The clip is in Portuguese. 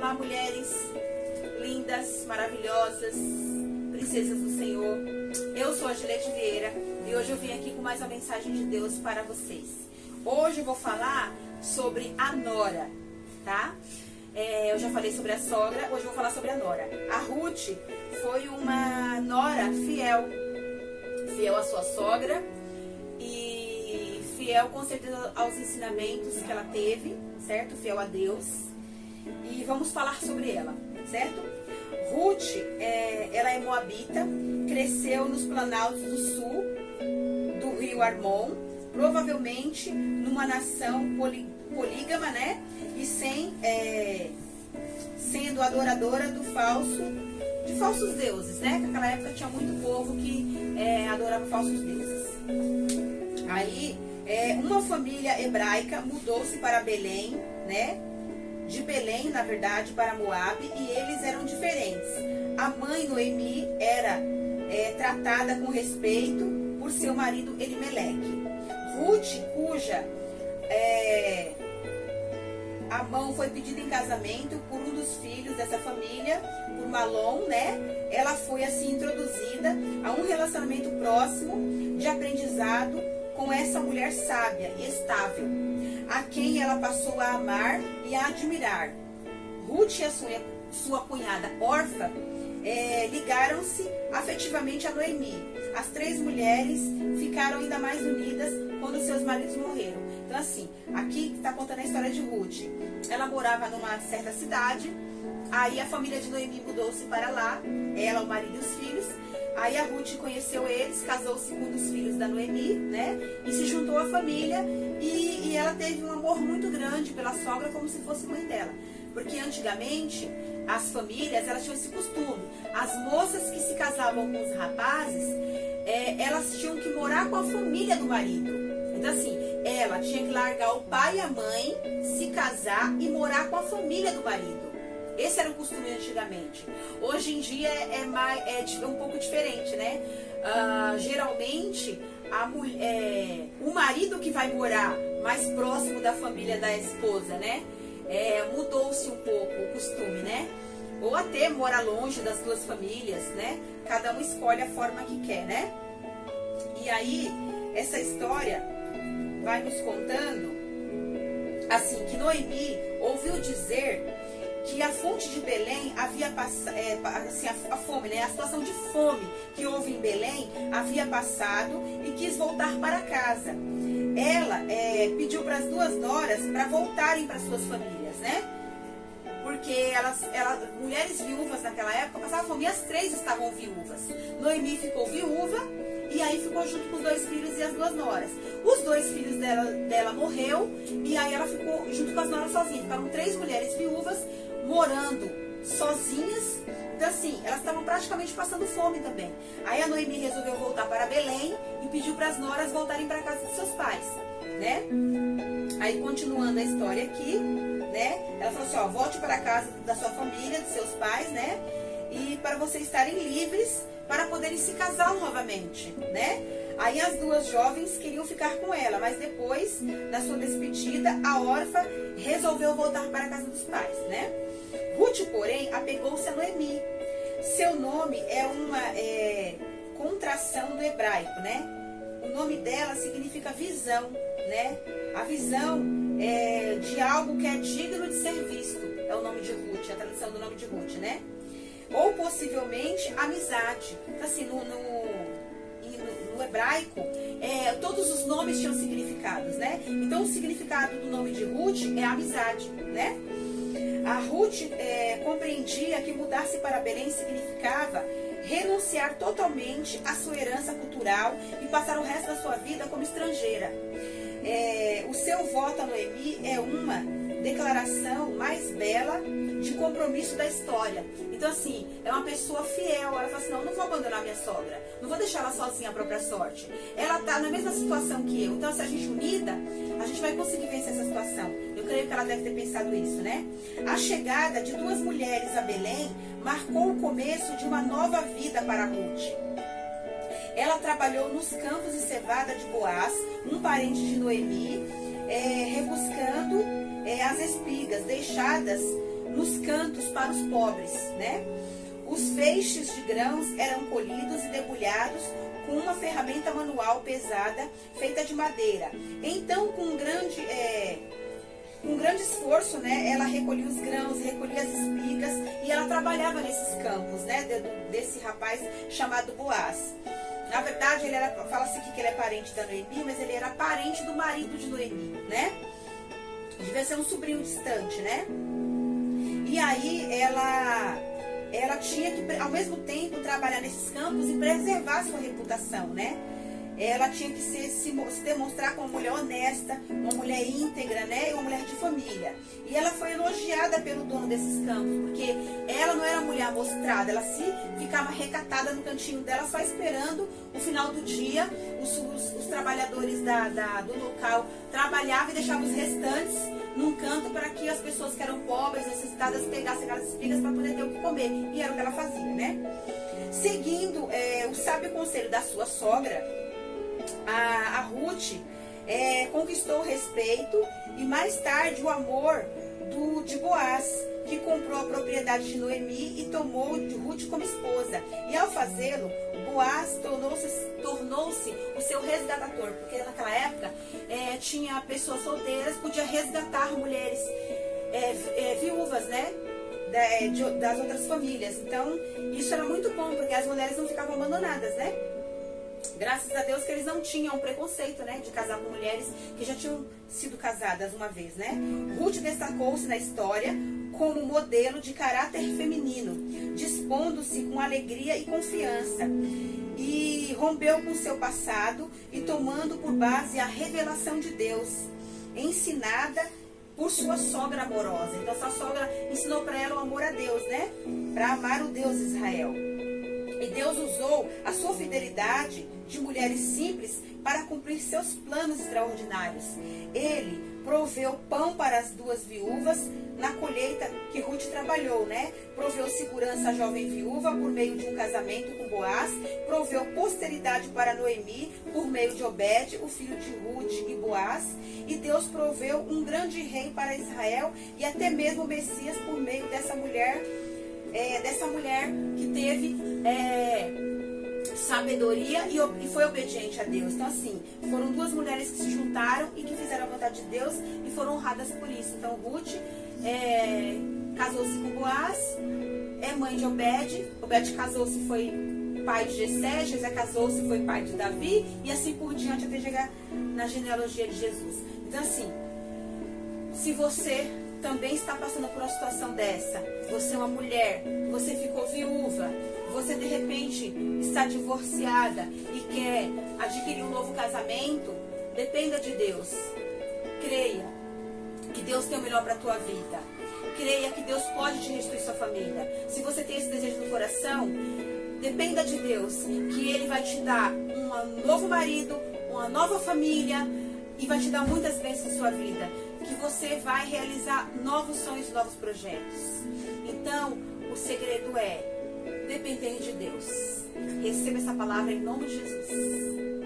Olá, mulheres lindas, maravilhosas, princesas do Senhor. Eu sou a Gilete Vieira e hoje eu vim aqui com mais uma mensagem de Deus para vocês. Hoje eu vou falar sobre a nora, tá? Eu já falei sobre a sogra, hoje eu vou falar sobre a nora. A Ruth foi uma nora fiel à sua sogra e fiel com certeza aos ensinamentos que ela teve, certo? Fiel a Deus. E vamos falar sobre ela, certo? Ruth, ela é moabita, cresceu nos planaltos do sul do rio Armon, provavelmente numa nação polígama, né? E sendo adoradora de falsos deuses, né? Naquela época tinha muito povo que adorava falsos deuses. Aí, uma família hebraica mudou-se para Belém, né? De Belém, na verdade, para Moabe, e eles eram diferentes. A mãe Noemi era tratada com respeito por seu marido Elimeleque. Ruth, cuja a mão foi pedida em casamento por um dos filhos dessa família, por Malom, né? Ela foi assim introduzida a um relacionamento próximo de aprendizado com essa mulher sábia e estável, a quem ela passou a amar e a admirar. Ruth e a sua cunhada Orfa ligaram-se afetivamente a Noemi. As três mulheres ficaram ainda mais unidas quando seus maridos morreram. Então assim, aqui está contando a história de Ruth. Ela morava numa certa cidade, aí a família de Noemi mudou-se para lá, ela, o marido e os filhos. Aí a Ruth conheceu eles, casou-se com um dos filhos da Noemi, né? E se juntou à família e ela teve um amor muito grande pela sogra, como se fosse mãe dela. Porque antigamente, as famílias, elas tinham esse costume. As moças que se casavam com os rapazes, elas tinham que morar com a família do marido. Então assim, ela tinha que largar o pai e a mãe, se casar e morar com a família do marido. Esse era o costume antigamente. Hoje em dia é um pouco diferente, né? Geralmente, o marido que vai morar mais próximo da família da esposa, né? Mudou-se um pouco o costume, né? Ou até morar longe das duas famílias, né? Cada um escolhe a forma que quer, né? E aí, essa história vai nos contando, assim, que Noemi ouviu dizer que a fonte de Belém havia passado, assim, a fome, né? A situação de fome que houve em Belém havia passado e quis voltar para casa. Ela pediu para as duas noras para voltarem para suas famílias, né? Porque mulheres viúvas naquela época passavam fome e as três estavam viúvas. Noemi ficou viúva e aí ficou junto com os dois filhos e as duas noras. Os dois filhos dela morreu e aí ela ficou junto com as noras sozinha. Ficaram três mulheres viúvas morando sozinhas. Então assim, elas estavam praticamente passando fome também. Aí a Noemi resolveu voltar para Belém e pediu para as noras voltarem para a casa dos seus pais, né? Aí continuando a história aqui, né? Ela falou assim, ó, volte para a casa da sua família, dos seus pais, né? E para vocês estarem livres para poderem se casar novamente, né? Aí as duas jovens queriam ficar com ela, mas depois da sua despedida, a órfã resolveu voltar para a casa dos pais, né? Ruth, porém, apegou-se a Noemi. Seu nome é uma contração do hebraico, né? O nome dela significa visão, né? A visão de algo que é digno de ser visto. É o nome de Ruth, a tradução do nome de Ruth, né? Ou possivelmente amizade. Então, assim, no hebraico, todos os nomes tinham significados, né? Então, o significado do nome de Ruth é amizade, né? A Ruth compreendia que mudar-se para Belém significava renunciar totalmente à sua herança cultural e passar o resto da sua vida como estrangeira. O seu voto a Noemi é uma declaração mais bela de compromisso da história. Então assim, é uma pessoa fiel. Ela fala assim, não vou abandonar minha sogra, não vou deixar ela sozinha à própria sorte. Ela está na mesma situação que eu, então se a gente unida, a gente vai conseguir vencer essa situação. Eu creio que ela deve ter pensado isso, né? A chegada de duas mulheres a Belém marcou o começo de uma nova vida para Ruth. Ela trabalhou nos campos de cevada de Boaz, um parente de Noemi, rebuscando as espigas deixadas nos cantos para os pobres, né? Os feixes de grãos eram colhidos e debulhados com uma ferramenta manual pesada, feita de madeira. Então, com um grande esforço, né, ela recolhia os grãos, recolhia as espigas, e ela trabalhava nesses campos, né, desse rapaz chamado Boaz. Na verdade, fala-se que ele é parente da Noemi, mas ele era parente do marido de Noemi, né? Devia ser um sobrinho distante, né? E aí ela tinha que, ao mesmo tempo, trabalhar nesses campos e preservar sua reputação, né? Ela tinha que se demonstrar como uma mulher honesta, uma mulher íntegra, né? E uma mulher de família. E ela foi elogiada pelo dono desses campos, porque ela não era mulher amostrada, ela ficava recatada no cantinho dela, só esperando o final do dia. Os trabalhadores do local trabalhavam e deixavam os restantes num canto para que as pessoas que eram pobres, necessitadas, pegassem aquelas espigas para poder ter o que comer. E era o que ela fazia, né? Seguindo o sábio conselho da sua sogra, a Ruth conquistou o respeito e mais tarde o amor de Boaz, que comprou a propriedade de Noemi e tomou de Ruth como esposa. E ao fazê-lo, Boaz tornou-se o seu resgatador, porque naquela época tinha pessoas solteiras, podia resgatar mulheres viúvas, né? Das outras famílias. Então, isso era muito bom, porque as mulheres não ficavam abandonadas, né? Graças a Deus que eles não tinham preconceito, né, de casar com mulheres que já tinham sido casadas uma vez, né? Ruth destacou-se na história como modelo de caráter feminino, dispondo-se com alegria e confiança, e rompeu com seu passado e tomando por base a revelação de Deus, ensinada por sua sogra amorosa. Então, sua sogra ensinou para ela o amor a Deus, né? Para amar o Deus de Israel. E Deus usou a sua fidelidade de mulheres simples para cumprir seus planos extraordinários. Ele proveu pão para as duas viúvas na colheita que Ruth trabalhou, né? Proveu segurança à jovem viúva por meio de um casamento com Boaz. Proveu posteridade para Noemi por meio de Obed, o filho de Ruth e Boaz. E Deus proveu um grande rei para Israel e até mesmo o Messias por meio dessa mulher que teve sabedoria e foi obediente a Deus. Então, assim, foram duas mulheres que se juntaram e que fizeram a vontade de Deus e foram honradas por isso. Então, Ruth casou-se com Boaz, é mãe de Obed. Obed casou-se, foi pai de Jessé. Jessé casou-se, foi pai de Davi, e assim por diante até chegar na genealogia de Jesus. Então, assim, se você também está passando por uma situação dessa, você é uma mulher, você ficou viúva, você de repente está divorciada e quer adquirir um novo casamento, dependa de Deus. Creia que Deus tem o melhor para a tua vida. Creia que Deus pode te restituir sua família. Se você tem esse desejo no coração, dependa de Deus, que Ele vai te dar um novo marido, uma nova família, e vai te dar muitas bênçãos em sua vida, que você vai realizar novos sonhos, novos projetos. Então, o segredo é depender de Deus. Receba essa palavra em nome de Jesus.